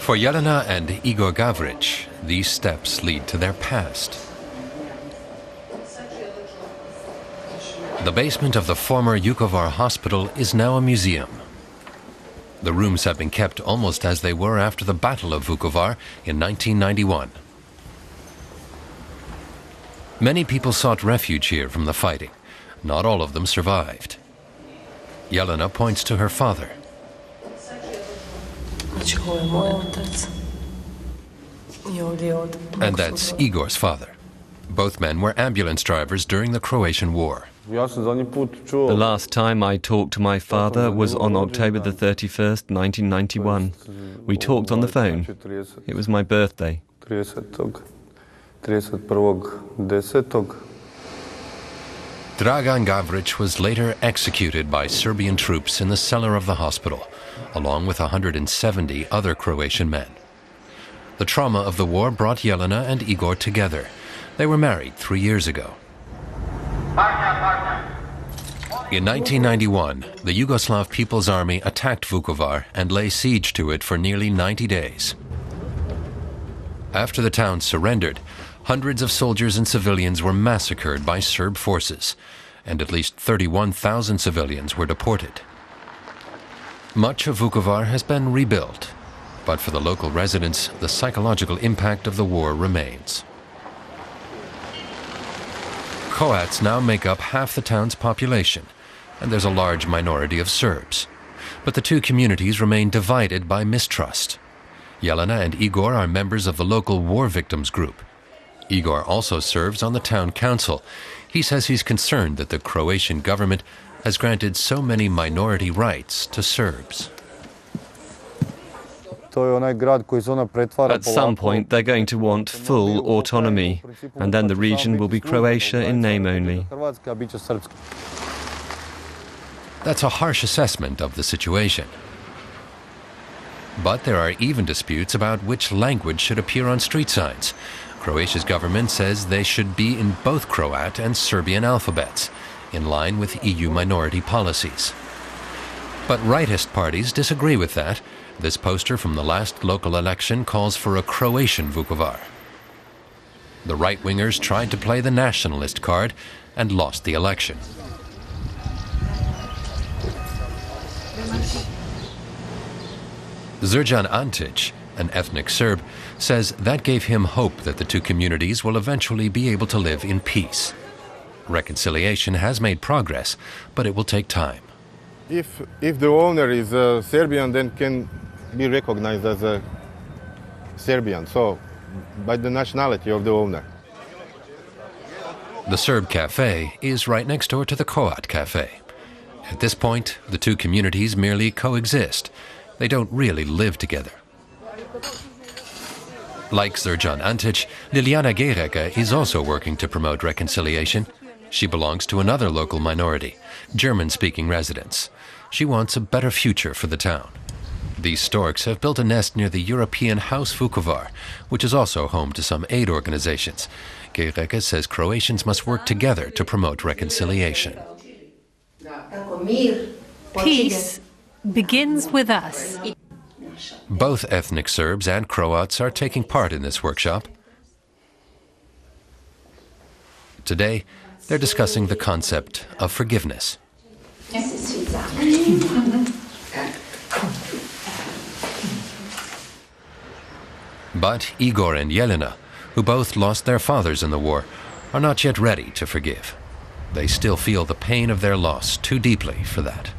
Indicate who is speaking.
Speaker 1: For Jelena and Igor Gavrić, these steps lead to their past. The basement of the former Vukovar hospital is now a museum. The rooms have been kept almost as they were after the Battle of Vukovar in 1991. Many people sought refuge here from the fighting. Not all of them survived. Jelena points to her father. And that's Igor's father. Both men were ambulance drivers during the Croatian War.
Speaker 2: The last time I talked to my father was on October the 31st, 1991. We talked on the phone. It was my birthday.
Speaker 1: Dragan Gavrić was later executed by Serbian troops in the cellar of the hospital, along with 170 other Croatian men. The trauma of the war brought Jelena and Igor together. They were married 3 years ago. In 1991, the Yugoslav People's Army attacked Vukovar and lay siege to it for nearly 90 days. After the town surrendered, hundreds of soldiers and civilians were massacred by Serb forces, and at least 31,000 civilians were deported. Much of Vukovar has been rebuilt, but for the local residents, the psychological impact of the war remains. Croats now make up half the town's population, and there's a large minority of Serbs. But the two communities remain divided by mistrust. Jelena and Igor are members of the local war victims group. Igor also serves on the town council. He says he's concerned that the Croatian government has granted so many minority rights to Serbs.
Speaker 2: At some point, they're going to want full autonomy, and then the region will be Croatia in name only.
Speaker 1: That's a harsh assessment of the situation. But there are even disputes about which language should appear on street signs. Croatia's government says they should be in both Croat and Serbian alphabets, in line with EU minority policies. But rightist parties disagree with that. This poster from the last local election calls for a Croatian Vukovar. The right-wingers tried to play the nationalist card and lost the election. Srđan Antić, an ethnic Serb, says that gave him hope that the two communities will eventually be able to live in peace. Reconciliation has made progress, but it will take time.
Speaker 3: If the owner is Serbian, then can be recognized as a Serbian, so by the nationality of the owner.
Speaker 1: The Serb cafe is right next door to the Croat cafe. At this point, the two communities merely coexist. They don't really live together. Like Srđan Antić, Ljiljana Gajreka is also working to promote reconciliation. She belongs to another local minority, German-speaking residents. She wants a better future for the town. These storks have built a nest near the European House Vukovar, which is also home to some aid organizations. Gajreka says Croatians must work together to promote reconciliation.
Speaker 4: Peace begins with us.
Speaker 1: Both ethnic Serbs and Croats are taking part in this workshop. Today, they're discussing the concept of forgiveness. But Igor and Jelena, who both lost their fathers in the war, are not yet ready to forgive. They still feel the pain of their loss too deeply for that.